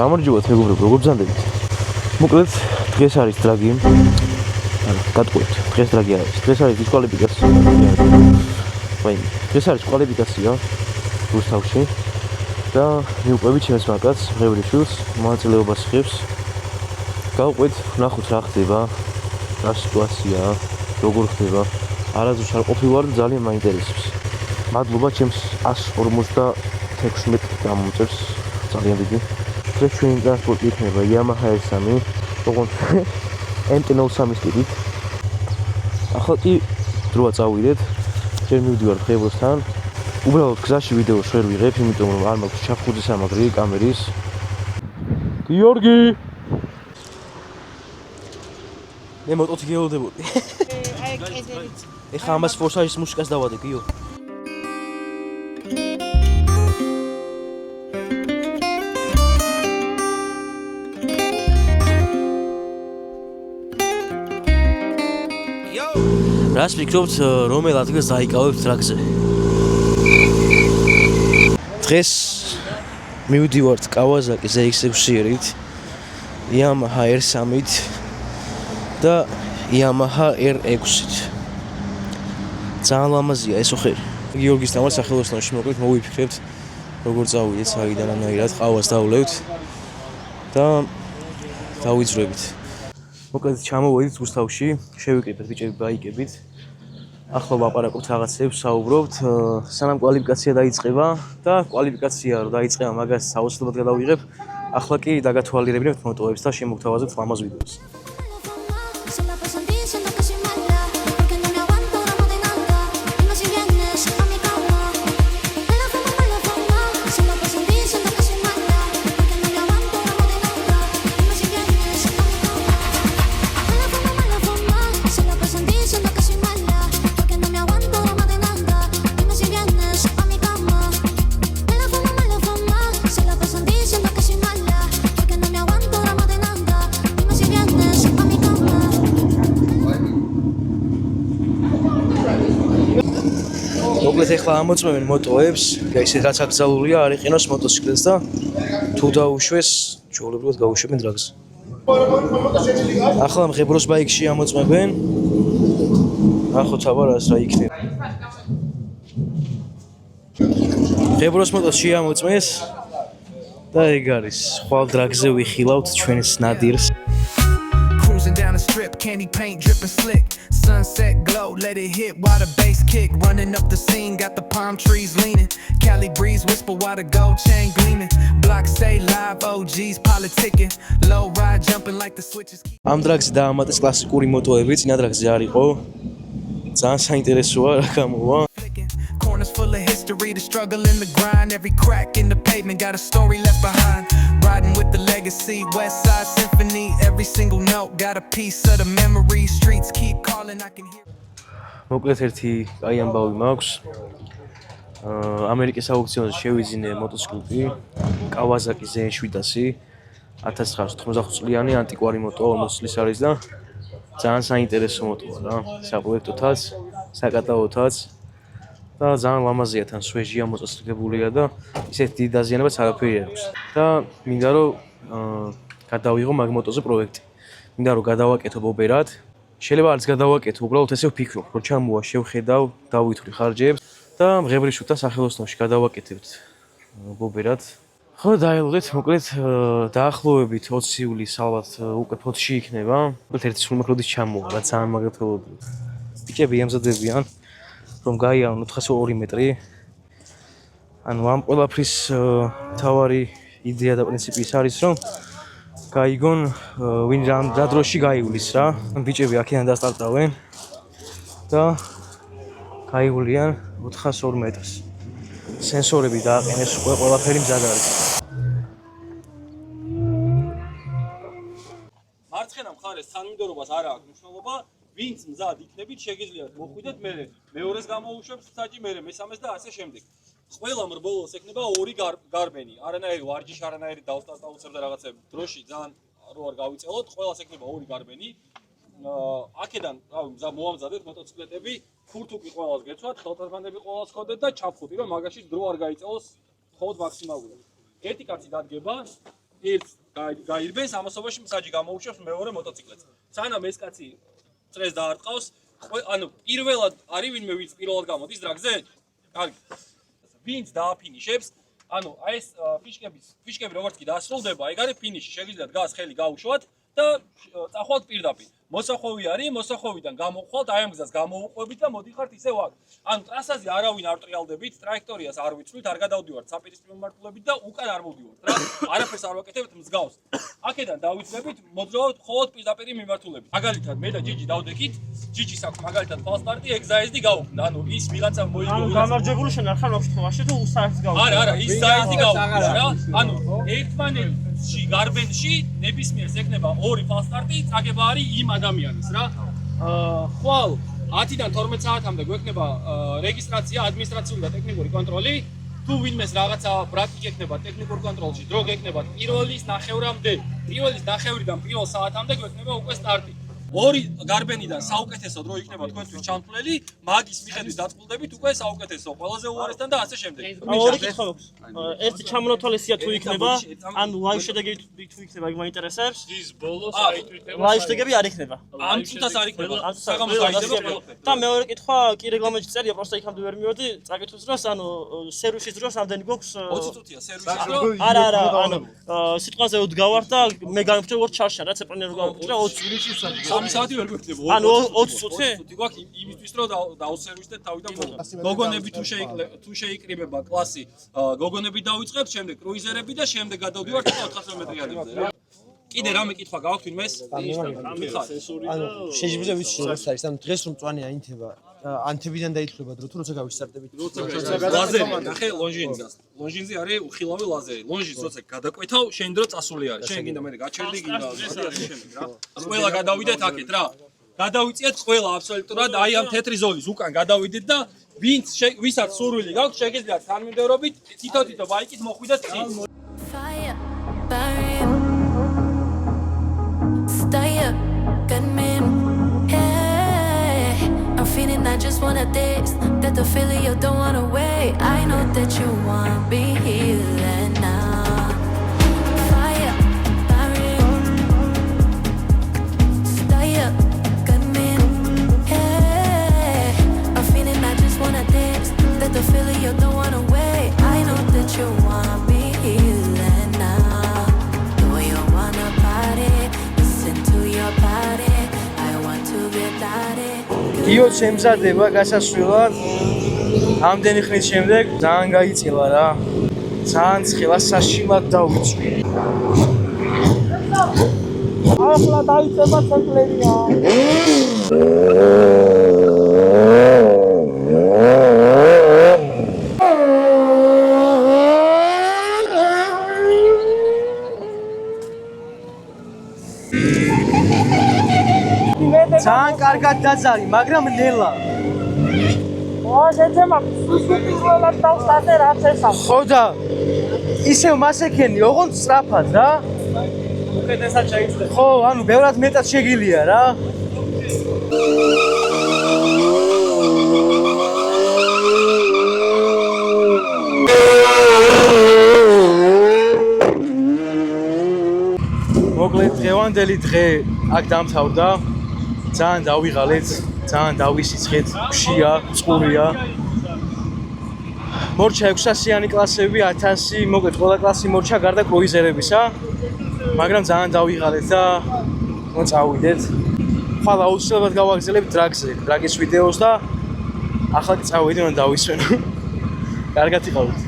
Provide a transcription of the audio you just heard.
გამარჯობათ მეგობრებო, როგორ ბრძანდებით? მოკლედ, დღეს არის დრაგი. გადყვეთ, დღეს დრაგი არის. დღეს არის დისკვალიფიკაცია. დღეს არის კვალიფიკაცია რუსთავში და მივყვებით ჩემს მაგას, ღევრიშვილს, მონაწილეობას ხებს. გავყვეთ, ვნახოთ რა ხდება, რა სიტუაციაა, როგორ ხდება. არასდროს არ ყოფილვარ და ძალიან მაინტერესებს. მადლობა ჩემს 156 გამომწერს, ძალიან დიდი. დღეს ჩვენი ტრანსპორტი იქნება Yamaha R3, ოღონდ MT-03 სტილით. ახლა კი დროა წავიდეთ. ჯერ მივდივარ ღევროსთან. უბრალოდ გზაში ვიდეოს ვერ ვიღებ, იმიტომ რომ არ მაქვს ჩაფხუძის ამაგრი კამერის. გიორგი! მე მოტოთი გეოლდებოდი. აი კედელიც. ეხლა ამას ფორსაჟის მუსიკას დავადე, გიო. რას ვფიქრობთ, რომელ ადგილს დაიკავებთ ტრაქზე? დღეს მივდივართ Kawasaki ZX6-ით, Yamaha R3-ით და Yamaha R6-ით. ძალიან ლამაზია ეს ოხერი. გიორგის თამარ სახელოსნოში მოკლედ მოვიფიქრებთ, როგორ წავიდეთ, საიდან ანაირად ყავას დავლევთ და დავიძრებით. მოკლედ ჩამოვედით რუსთავში, შევიკრიბეთ ბიჭები ბაიკებით. ახლა ვაპარაკობთ რაღაცებს, საუბრობთ, სანამ კვალიფიკაცია დაიწყება და კვალიფიკაცია რომ დაიწყება, მაგას აუცილებლად გადავიღებ. ახლა კი დაგათვალიერებინებთ მოტოებს და შემოგთავაზებთ ლამაზ ვიდეოს. მოკლედ ეხლა ამოწმებენ მოტოებს, ისეთ რაც აკრძალულია არ იყენოს მოტოციკლებს და თუ დაუშვეს, ჩვეულებრივად გაუშვებენ დრაგს. ახლა ღებროს ბაიკში ამოწმებენ. ნახოთ აბა რას რა იქნება. ღებროს მოტოს შეამოწმეს და ეგ არის, ხვალ დრაგზე ვიხილავთ ჩვენს ნადირს. Down the strip, candy paint dripping slick. Sunset glow, let it hit while the bass kick. Running up the scene, got the palm trees leaning. Cali breeze whisper while the gold chain gleaming. Block stay live, OGs politicking. Low ride jumping like the switches keep. ამ დრაგზე დაამატეს კლასიკური მოტოები, წინა დრაგზე არ იყო. ძალიან საინტერესოა რა გამოვა. Corners full of history, the struggle and the grind. Every crack in the pavement got a story left behind. Riding with the legacy, West Side Symphony. Every single note got a piece of the memory. Streets keep calling, I can hear. მოკლედ ერთი კაი ამბავი მაქვს. ამერიკის აუქციონზე შევიძინე მოტოციკლი Kawasaki ZX700, 1995 წლიანი ანტიკვარი მოტო, 40 წლის არის და ძალიან საინტერესო მოტოა რა. საპროექტოთაც, საკატაოთაც. და ძალიან ლამაზია, თან სვეჟია, მოწესრიგებულია და ისეთ დიდ დაზიანებას არაფერი არ აქვს. და მინდა რომ გადავიღო მაგ მოტოზე პროექტი. მინდა რომ გადავაკეთო ბობერად. შეიძლება არც გადავაკეთო, უბრალოდ ესე ვფიქრობ, რომ ჩამოვა, შევხედავ, დავითვლი ხარჯებს და ღებრიშვილთა სახელოსნოში გადავაკეთებთ ბობერად. ხო, დაელოდეთ, მოკლედ დაახლოებით 20 ივლისს ალბათ უკვე ფოთში იქნება. მოკლედ ერთი სრულმეხროდის ჩამოვა, რა ძალიან მაგათელოდი. ბიჭები ემზადებიან რომ გაიარონ 402 მეტრი. ანუ ამ ყველაფრის თავარი იდეა და პრინციპი ის არის, რომ გაიგონ ვინ რა დროში გაივლის რა. ბიჭები აქედან დასტარტავენ და გაივლიან 402 მეტრს. სენსორები დააყენეს უკვე ყველაფერი მზად არის. მარცხენა მხარეს თანმიმდევრობას არ აქვს მნიშვნელობა. ვინც მზად იქნებით, შეგიძლიათ მოხვიდეთ, მე მეორეს გამოუშვებს საჭი, მე მესამეს და ასე შემდეგ. ყველა მრბოლოს ექნება ორი გარბენი. არანაირი ვარჯიში, არანაირი დავსტარტავებ და რაღაცები. დროში ძალიან რო არ გავიწელოთ, ყველას ექნება ორი გარბენი. აქედან, რავი, მოვამზადეთ მოტოციკლეტები, ქურთუკი ყველას გეცვათ, ხელთათმანები ყველას ხოდეთ და ჩაფხუტი, რომ მაგაში დრო არ გაიწელოს მხოლოდ მაქსიმალურად. ერთი კაცი დადგება, ერთს გაირბენს, ამასობაში მსაჯი გამოუშვებს მეორე მოტოციკლეთს. სანამ ეს კაცი წრეს დაარტყავს, ანუ პირველად არის ვინმე ვინც პირველად გამოდის დრაგზე? კარგი. ვინც დააფინიშებს, ანუ აი ეს ფიშკები როგორც კი დასრულდება, ეგ არის ფინიში, შეგიძლიათ გას ხელი გაუშვათ და წახვალთ პირდაპირ. მოსახვევი არის, მოსახვევიდან გამოვხვალთ, აი ამ გზას გამოუყვებით და მოდიხართ ისევ აქ. ანუ ტრასაზე არავინ არ ტრიალდებით, ტრაექტორიას არ ვიცვლით, არ გადავდივართ საპირისპირო მიმართულებით და უკან არ მოვდივართ რა. არაფერს არ ვაკეთებთ მსგავს. აქედან დავიწყებით, მოძრაობთ მხოლოდ პირდაპირ მიმართულებით. მაგალითად, მე და ჯიჯი დავდექით, ჯიჯის აქვს მაგალითად ფალსტარტი, ეგზაიზდი გავუქმდა. ანუ ის ვიღაცა მოიგო. ანუ გამარჯვებული შენ არ ხარ ვაფშე თუ საერთოდ გავუქმდა. არა, ის ზაიზდი გავუქმდა რა. ანუ ერთმანეთში გარბენში ნებისმიერს ექნება ორი ფალსტარტი, წაგება არის იმ ადამიანის რა. ხვალ 10-დან 12 საათამდე გვექნება რეგისტრაცია, ადმინისტრაციული და ტექნიკური კონტროლი. თუ ვინმეს რაღაცა ბრაკი გექნება ტექნიკურ კონტროლში, დრო გექნება პირველის ნახევრამდე. პირველის ნახევრიდან პირველ საათამდე გვექნება უკვე სტარტი. ორი გარბენიდან საუკეთესო დრო იქნება თქვენთვის ჩამთვლელი, მაგის მიხედვით დაწყვილდებით უკვე საუკეთესო, ყველაზე უარესთან და ასე შემდეგ. ორი კითხვა აქვს. ერთი ჩამონათვალესია თუ იქნება, ანუ ლაივ შედეგები თუ იქნება, იქ მაინტერესებს. ის ბოლოს აიტვიტება. ლაივ შედეგები არ იქნება. ამ წუთას არ იქნება. საღამოს გაიდება ყველაფერი. და მეორე კითხვა კი რეგლამენტში წერია, პროსტა იქამდე ვერ მივედი, წაკითხვის დროს, ანუ სერვისის დროს ამდენი გვაქვს 20 წუთია სერვისის დრო. არა, ანუ სიტყვაზე ვდგავართ და მე გამიფრთხილე ვარ ჩარშა, რაც ეპრანერ გამიფრთხილე 20 წუთი. 3 საათი ვერ გვექნება. ანუ 20 წუთი? 20 წუთი გვაქვს იმისთვის რომ დაუსერვისდეთ თავიდან ბოლო. გოგონები თუ შეიკრიბება კლასი, გოგონები დავიწყებთ, შემდეგ კრუიზერები და შემდეგ გადავდივართ 400 მეტრიანებზე რა. კიდე რამე კითხვა გაქვთ ვინმეს? ანუ შეიძლება ვიცი როგორც არის, ანუ დღეს რომ მწვანე აინთება, ანთებიდან დაითვლება დრო თუ როცა გავისტარტებით. ლაზერი, ნახე ლონჟინზას. ლონჟინზი არის უხილავი ლაზერი. ლონჟინს როცა გადაკვეთავ, შენ დრო წასული არის. შენ გინდა მე გაჩერდი გინდა შემდეგ რა. ყველა გადავიდეთ აქეთ რა. გადავიწიეთ ყველა აბსოლუტურად აი ამ თეთრი ზოლის უკან გადავიდეთ და ვისაც სურვილი გაქვთ, შეგიძლიათ თანმიმდევრობით თითო ბაიკით მოხვიდეთ წინ. Fire, burning. Stay up, gunman. Hey, I'm feeling I just wanna taste that the feeling you don't wanna wait. I know that you wanna be here and now. Fire, burning. Stay up, gunman. Hey, I'm feeling I just wanna taste that the feeling you don't wanna wait. I know that you wanna be here and now. Do you wanna party? Listen to your body. I want to get naughty. გიოც ემზადება გასასვლელად. ამდენი ხნის შემდეგ ძალიან გაიწილა რა. ძალიან ცხელა საშინლად დავიწვი. ახლა დაიწყება ცენტრია. ძალიან კარგად დაძარი, მაგრამ ნელა. შეძემა სუსტულად დავსტარტე რაც ესა. ხო და ისევ მას ექენი, ოღონდ სწრაფად რა. უკეთესად შეიძლება. ხო, ანუ ბევრად მეტად შეგილია რა. მოკლედ დღევანდელი დღე აქ დამთავრდა. ძალიან დავიღალეთ, ძალიან დავისიცხეთ, გშია, წყურია. მორჩა 600-იანი კლასები, 1000, მოკლედ ყველა კლასი მორჩა გარდა კრუიზერებისა. მაგრამ ძალიან დავიღალეთ და მოწავიდეთ. ხვალ აუცილებლად გავაგზავნებთ დრაგზე, დრაგის ვიდეოს და ახლა კი წავედი, უნდა დავისვენო. კარგად იყავით.